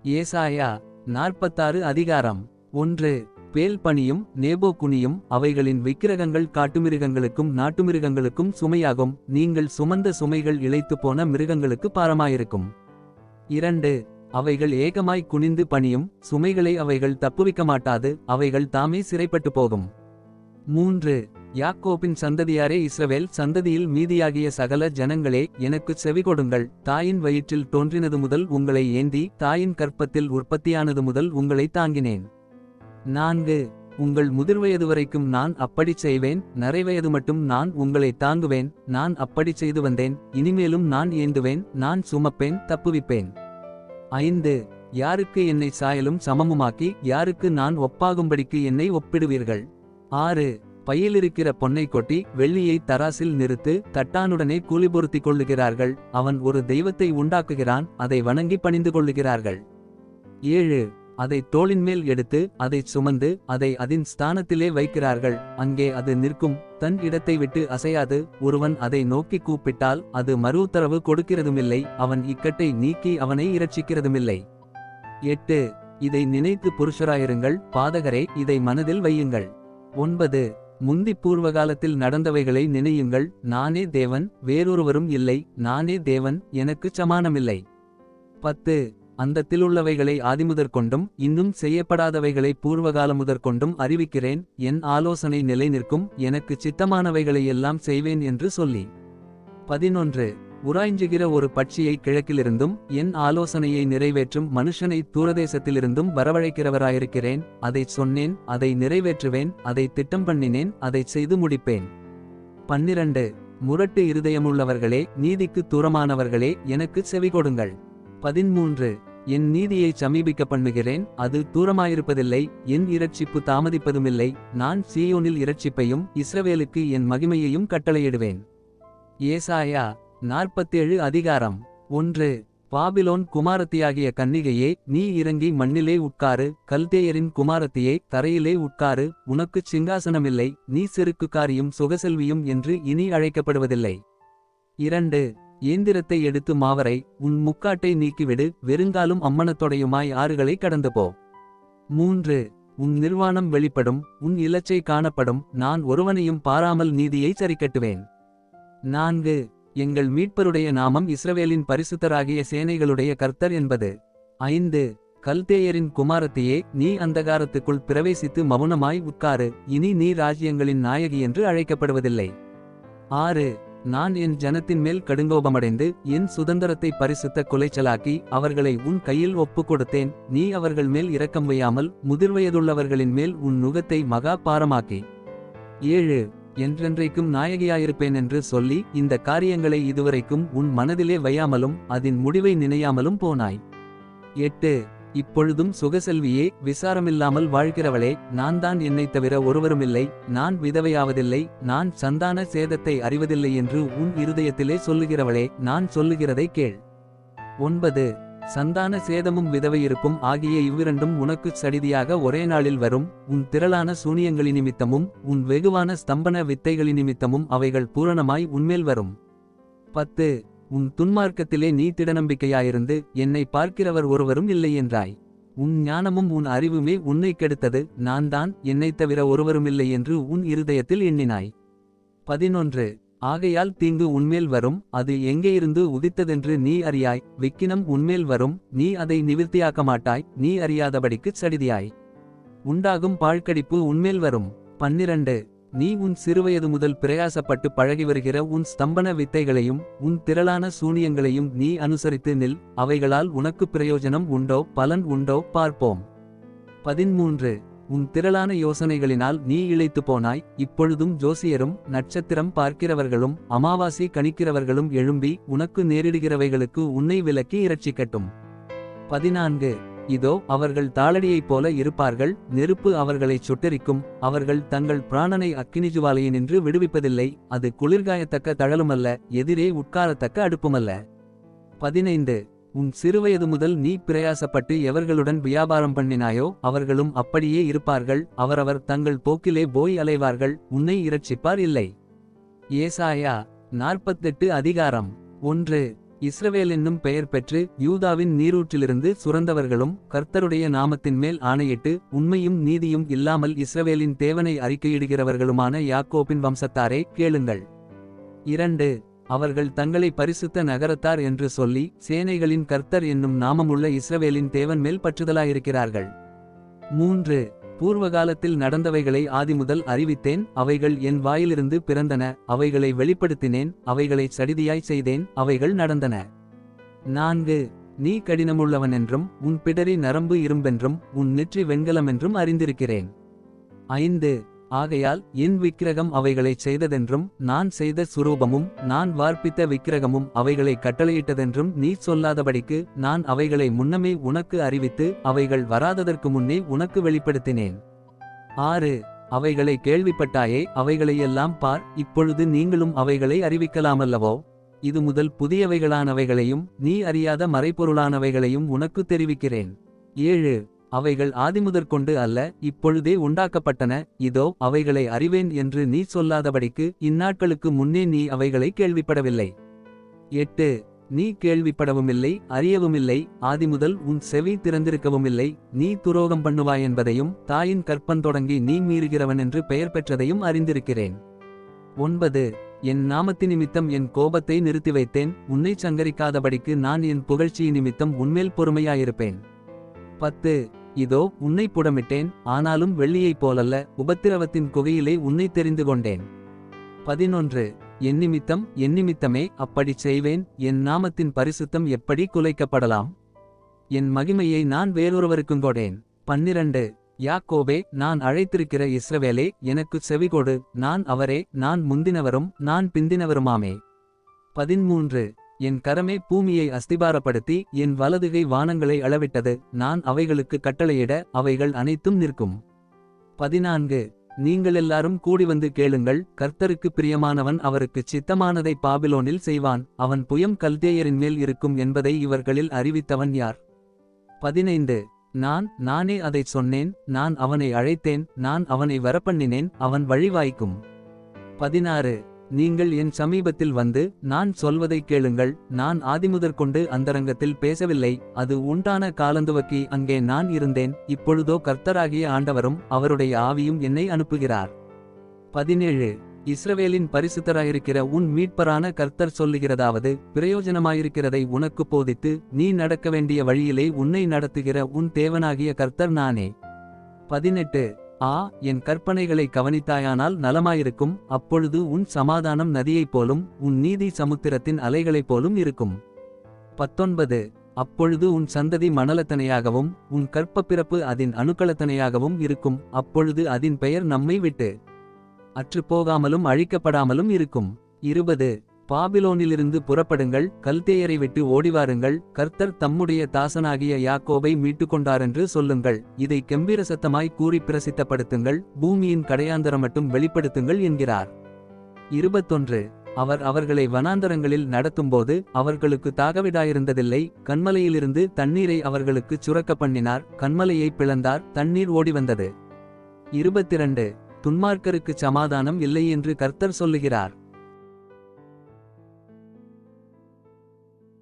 ஏசாயா 46 அதிகாரம் 1. பேல் பனியும் நேபோகுனியும் அவைகளின் விக்கிரகங்கள் காட்டுமிருகங்களுக்கும் நாட்டுமிருகங்களுக்கும் சுமையாகும். நீங்கள் சுமந்த சுமைகள் இளைத்துப்போன மிருகங்களுக்கு பாரமாயிருக்கும். 2. அவைகள் ஏகமாய் குனிந்து பணியும். சுமைகளை அவைகள் தப்புவிக்க மாட்டாது. அவைகள் தாமே சிறைப்பட்டு போகும். 3. யாக்கோபின் சந்ததியாரே, இஸ்ரவேல் சந்ததியில் மீதியாகிய சகல ஜனங்களே, எனக்குச் செவிகொடுங்கள். தாயின் வயிற்றில் தோன்றினது முதல் உங்களை ஏந்தி, தாயின் கற்பத்தில் உற்பத்தியானது முதல் உங்களை தாங்கினேன். 4. உங்கள் முதிர்வயது வரைக்கும் நான் அப்படிச் செய்வேன். நரைவயது மட்டும் நான் உங்களை தாங்குவேன். நான் அப்படிச் செய்து வந்தேன். இனிமேலும் நான் ஏந்துவேன். நான் சுமப்பேன், தப்புவிப்பேன். 5. யாருக்கு என்னை சாயலும் சமமுமாக்கி, யாருக்கு நான் ஒப்பாகும்படிக்கு என்னை ஒப்பிடுவீர்கள்? 6. பையிலிருக்கிற பொன்னை கொட்டி வெள்ளியை தராசில் நிறுத்து. தட்டானுடனே கூலி பொருத்திக் கொள்ளுகிறார்கள். அவன் ஒரு தெய்வத்தை உண்டாக்குகிறான். அதை வணங்கி பணிந்து கொள்ளுகிறார்கள். 7. அதை தோளின்மேல் எடுத்து அதைச் சுமந்து அதை அதின் ஸ்தானத்திலே வைக்கிறார்கள். அங்கே அது நிற்கும், தன் இடத்தை விட்டு அசையாது. ஒருவன் அதை நோக்கி கூப்பிட்டால் அது மறு உத்தரவு கொடுக்கிறதுமில்லை. அவன் இக்கட்டை நீக்கி அவனை இரட்சிக்கிறதுமில்லை. 8. இதை நினைத்து புருஷராயிருங்கள், பாதகரே, இதை மனதில் வையுங்கள். 9. முந்தி பூர்வகாலத்தில் நடந்தவைகளை நினையுங்கள். நானே தேவன், வேறொருவரும் இல்லை. நானே தேவன், எனக்குச் சமானமில்லை. 10. அந்தத்திலுள்ளவைகளை ஆதிமுதற்கொண்டும் இன்னும் செய்யப்படாதவைகளை பூர்வகாலமுதற்கொண்டும் அறிவிக்கிறேன். என் ஆலோசனை நிலை நிற்கும். எனக்குச் சித்தமானவைகளை எல்லாம் செய்வேன் என்று சொல்லி. 11. உராய்ஞ்சுகிற ஒரு பட்சியை கிழக்கிலிருந்தும் என் ஆலோசனையை நிறைவேற்றும் மனுஷனை தூரதேசத்திலிருந்தும் வரவழைக்கிறவராயிருக்கிறேன். அதைச் சொன்னேன், அதை நிறைவேற்றுவேன். அதை திட்டம் பண்ணினேன், அதைச் செய்து முடிப்பேன். 12. முரட்டு இருதயமுள்ளவர்களே, நீதிக்கு தூரமானவர்களே, எனக்குச் செவிகொடுங்கள். 13. என் நீதியை சமீபிக்க பண்ணுகிறேன், அது தூரமாயிருப்பதில்லை. என் இரட்சிப்பு தாமதிப்பதுமில்லை. நான் சீயோனில் இரட்சிப்பையும் இஸ்ரவேலுக்கு என் மகிமையையும் கட்டளையிடுவேன். ஏசாயா 47 அதிகாரம் 1. பாபிலோன் குமாரத்தியாகிய கன்னிகையே, நீ இறங்கி மண்ணிலே உட்காரு. கல்தேயரின் குமாரத்தியே, தரையிலே உட்காரு. உனக்குச் சிங்காசனமில்லை. நீ செருக்குக்காரியும் சுகசெல்வியும் என்று இனி அழைக்கப்படுவதில்லை. 2. ஏந்திரத்தை எடுத்து மாவரை, உன் முக்காட்டை நீக்கிவிடு. வெறுங்காலும் அம்மனத்தொடையுமாய் ஆறுகளை கடந்துபோ. 3. உன் நிர்வாணம் வெளிப்படும், உன் இலச்சை காணப்படும். நான் ஒருவனையும் பாராமல் நீதியை சரிக்கட்டுவேன். 4. எங்கள் மீட்பருடைய நாமம் இஸ்ரவேலின் பரிசுத்தராகிய சேனைகளுடைய கர்த்தர் என்பது. 5. கல்தேயரின் குமாரத்தியே, நீ அந்தகாரத்துக்குள் பிரவேசித்து மவுனமாய் உட்காரு. இனி நீ ராஜ்யங்களின் நாயகி என்று அழைக்கப்படுவதில்லை. 6. நான் என் ஜனத்தின் மேல் கடுங்கோபமடைந்து என் சுதந்திரத்தை பரிசுத்த குலைச்சலாக்கி அவர்களை உன் கையில் ஒப்புக் கொடுத்தேன். நீ அவர்கள் மேல் இரக்கம் வையாமல் முதிர்வயதுள்ளவர்களின் மேல் உன் நுகத்தை மகா பாரமாக்கி. 7. என்றென்றைக்கும் நாயகியாயிருப்பேன் என்று சொல்லி இந்த காரியங்களை இதுவரைக்கும் உன் மனதிலே வையாமலும் அதன் முடிவை நினையாமலும் போனாய். 8. இப்பொழுதும் சுகசெல்வியே, விசாரமில்லாமல் வாழ்கிறவளே, நான் தான் என்னைத் தவிர ஒருவருமில்லை. நான் விதவையாவதில்லை. நான் சந்தான சேதத்தை அறிவதில்லை என்று உன் இருதயத்திலே சொல்லுகிறவளே, நான் சொல்லுகிறதை கேள். 9. சந்தான சேதமும் விதவையிருப்பும் ஆகிய இவ்விரண்டும் உனக்குச் சடிதியாக ஒரே நாளில் வரும். உன் திரளான சூனியங்களினிமித்தமும் உன் வெகுவான ஸ்தம்பன வித்தைகளினிமித்தமும் அவைகள் பூரணமாய் உன்மேல் வரும். 10. உன் துன்மார்க்கத்திலே நீ திடநம்பிக்கையாயிருந்து என்னை பார்க்கிறவர் ஒருவரும் இல்லை என்றாய். உன் ஞானமும் உன் அறிவுமே உன்னை கெடுத்தது. நான் தான், என்னைத் தவிர ஒருவருமில்லை என்று உன் இருதயத்தில் எண்ணினாய். 11. ஆகையால் தீங்கு உன்மேல் வரும். அது எங்கேயிருந்து உதித்ததென்று நீ அறியாய். விக்கினம் உன்மேல் வரும். நீ அதை நிவிர்த்தியாக்க மாட்டாய். நீ அறியாதபடிக்குச் சடிதியாய். உண்டாகும் பாழ்கடிப்பு உன்மேல் வரும். 12. நீ உன் சிறுவயது முதல் பிரயாசப்பட்டு பழகி வருகிற உன் ஸ்தம்பன வித்தைகளையும் உன் திரளான சூனியங்களையும் நீ அனுசரித்து நில். அவைகளால் உனக்கு பிரயோஜனம் உண்டோ, பலன் உண்டோ, பார்ப்போம். 13. உன் திரளான யோசனைகளினால் நீ இளைத்து போனாய். இப்பொழுதும் ஜோசியரும் நட்சத்திரம் பார்க்கிறவர்களும் அமாவாசை கணிக்கிறவர்களும் எழும்பி உனக்கு நேரிடுகிறவைகளுக்கு உன்னை விலக்கி இரட்சிக்கட்டும். 14. இதோ அவர்கள் தாளடியைப் போல இருப்பார்கள். நெருப்பு அவர்களைச் சுட்டெரிக்கும். அவர்கள் தங்கள் பிராணனை அக்கினிஜுவாலையினின்று விடுவிப்பதில்லை. அது குளிர்காயத்தக்க தழலுமல்ல, எதிரே உட்காரத்தக்க அடுப்புமல்ல. 15. உன் சிறுவயது முதல் நீ பிரயாசப்பட்டு எவர்களுடன் வியாபாரம் பண்ணினாயோ அவர்களும் அப்படியே இருப்பார்கள். அவரவர் தங்கள் போக்கிலே போய் அலைவார்கள். உன்னை இரட்சிப்பார் இல்லை. ஏசாயா 48 அதிகாரம் 1. இஸ்ரவேல் என்னும் பெயர் பெற்று யூதாவின் நீரூற்றிலிருந்து சுரந்தவர்களும் கர்த்தருடைய நாமத்தின் மேல் ஆணையிட்டு உண்மையும் நீதியும் இல்லாமல் இஸ்ரவேலின் தேவனை அறிக்கையிடுகிறவர்களுமான யாக்கோபின் வம்சத்தாரே கேளுங்கள். 2. அவர்கள் தங்களை பரிசுத்த நகரத்தார் என்று சொல்லி சேனைகளின் கர்த்தர் என்னும் நாமமுள்ள இஸ்ரவேலின் தேவன் மேல் பற்றுதலாயிருக்கிறார்கள். 3. பூர்வகாலத்தில் நடந்தவைகளை ஆதிமுதல் அறிவித்தேன், அவைகள் என் வாயிலிருந்து பிறந்தன, அவைகளை வெளிப்படுத்தினேன், அவைகளை சடிதியாய் செய்தேன், அவைகள் நடந்தன. 4. நீ கடினமுள்ளவனென்றும் உன் பிடரி நரம்பு இரும்பென்றும் உன் நெற்றி வெண்கலமென்றும் அறிந்திருக்கிறேன். 5. ஆகையால் என் விக்கிரகம் அவைகளைச் செய்ததென்றும் நான் செய்த சுரூபமும் நான் வார்ப்பித்த விக்கிரகமும் அவைகளை கட்டளையிட்டதென்றும் நீ சொல்லாதபடிக்கு நான் அவைகளை முன்னமே உனக்கு அறிவித்து அவைகள் வராததற்கு முன்னே உனக்கு வெளிப்படுத்தினேன். 6. அவைகளை கேள்விப்பட்டாயே, அவைகளையெல்லாம் பார், இப்பொழுது நீங்களும் அவைகளை அறிவிக்கலாமல்லவோ? இது முதல் புதியவைகளானவைகளையும் நீ அறியாத மறைபொருளானவைகளையும் உனக்கு தெரிவிக்கிறேன். 7. அவைகள் ஆதிமுதற்கொண்டு அல்ல, இப்பொழுதே உண்டாக்கப்பட்டன, இதோ அவைகளை அறிவேன் என்று நீ சொல்லாதபடிக்கு இந்நாட்களுக்கு முன்னே நீ அவைகளை கேள்விப்படவில்லை. 8. நீ கேள்விப்படவுமில்லை, அறியவுமில்லை, ஆதிமுதல் உன் செவி திறந்திருக்கவுமில்லை, நீ துரோகம் பண்ணுவாயென்பதையும் தாயின் கற்பந்தொடங்கி நீ மீறுகிறவன் என்று பெயர் பெற்றதையும் அறிந்திருக்கிறேன். 9. என் நாமத்தி நிமித்தம் என் கோபத்தை நிறுத்தி வைத்தேன், உன்னை சங்கரிக்காதபடிக்கு நான் என் புகழ்ச்சி நிமித்தம் உன்மேல் பொறுமையாயிருப்பேன். 10. இதோ உன்னை புடமிட்டேன், ஆனாலும் வெள்ளியைப் போலல்ல, உபத்திரவத்தின் குகையிலே உன்னை தெரிந்து கொண்டேன். 11. என் நிமித்தமே அப்படிச் செய்வேன், என் நாமத்தின் பரிசுத்தம் எப்படி குலைக்கப்படலாம்? என் மகிமையை நான் வேறொருவருக்குங்கொடேன். 12. யாக்கோபே, நான் அழைத்திருக்கிற இஸ்ரவேலே, எனக்குச் செவிகொடு, நான் அவரே, நான் முந்தினவரும் நான் பிந்தினவருமாமே. 13. என் கரமே பூமியை அஸ்திபாரப்படுத்தி என் வலதுகை வானங்களை அளவிட்டது, நான் அவைகளுக்கு கட்டளையிட அவைகள் அனைத்தும் நிற்கும். 14. நீங்களெல்லாரும் கூடிவந்து கேளுங்கள், கர்த்தருக்கு பிரியமானவன் அவருக்குச் சித்தமானதை பாபிலோனில் செய்வான், அவன் புயம் கல்தேயரின் மேல் இருக்கும் என்பதை இவர்களில் அறிவித்தவன் யார்? 15. நானே அதைச் சொன்னேன், நான் அவனை அழைத்தேன், நான் அவனை வரப்பண்ணினேன், அவன் வழிவாய்க்கும். 16. நீங்கள் என் சமீபத்தில் வந்து நான் சொல்வதைக் கேளுங்கள், நான் ஆதிமுதற்கொண்டு அந்தரங்கத்தில் பேசவில்லை, அது உண்டான காலந்துவக்கி அங்கே நான் இருந்தேன், இப்பொழுதோ கர்த்தராகிய ஆண்டவரும் அவருடைய ஆவியும் என்னை அனுப்புகிறார். 17. இஸ்ரவேலின் பரிசுத்தராயிருக்கிற உன் மீட்பரான கர்த்தர் சொல்லுகிறதாவது, பிரயோஜனமாயிருக்கிறதை உனக்கு போதித்து நீ நடக்க வேண்டிய வழியிலே உன்னை நடத்துகிற உன் தேவனாகிய கர்த்தர் நானே. 18. என் கற்பனைகளை கவனித்தாயானால் நலமாயிருக்கும், அப்பொழுது உன் சமாதானம் நதியைப் போலும் உன் நீதி சமுத்திரத்தின் அலைகளைப் போலும் இருக்கும். 19. அப்பொழுது உன் சந்ததி மணலத்தனையாகவும் உன் கற்பப்பிறப்பு அதன் அணுக்களத்தனையாகவும் இருக்கும், அப்பொழுது அதன் பெயர் நம்மை விட்டு அற்றுப்போகாமலும் அழிக்கப்படாமலும் இருக்கும். 20. பாபிலோனிலிருந்து புறப்படுங்கள், கல்தேயரை விட்டு ஓடிவாருங்கள், கர்த்தர் தம்முடைய தாசனாகிய யாக்கோபை மீட்டுக்கொண்டாரென்று சொல்லுங்கள், இதை கெம்பீர சத்தமாய் கூறி பிரசித்தப்படுத்துங்கள், பூமியின் கடையாந்தரம் மட்டும் வெளிப்படுத்துங்கள் என்கிறார். 21. அவர் அவர்களை வனாந்தரங்களில் நடத்தும்போது அவர்களுக்கு தாகவிடாயிருந்ததில்லை, கன்மலையிலிருந்து தண்ணீரை அவர்களுக்குச் சுரக்க பண்ணினார், கன்மலையை பிளந்தார், தண்ணீர் ஓடிவந்தது. 22. துன்மார்க்கருக்குச் சமாதானம் இல்லை என்று கர்த்தர் சொல்லுகிறார்.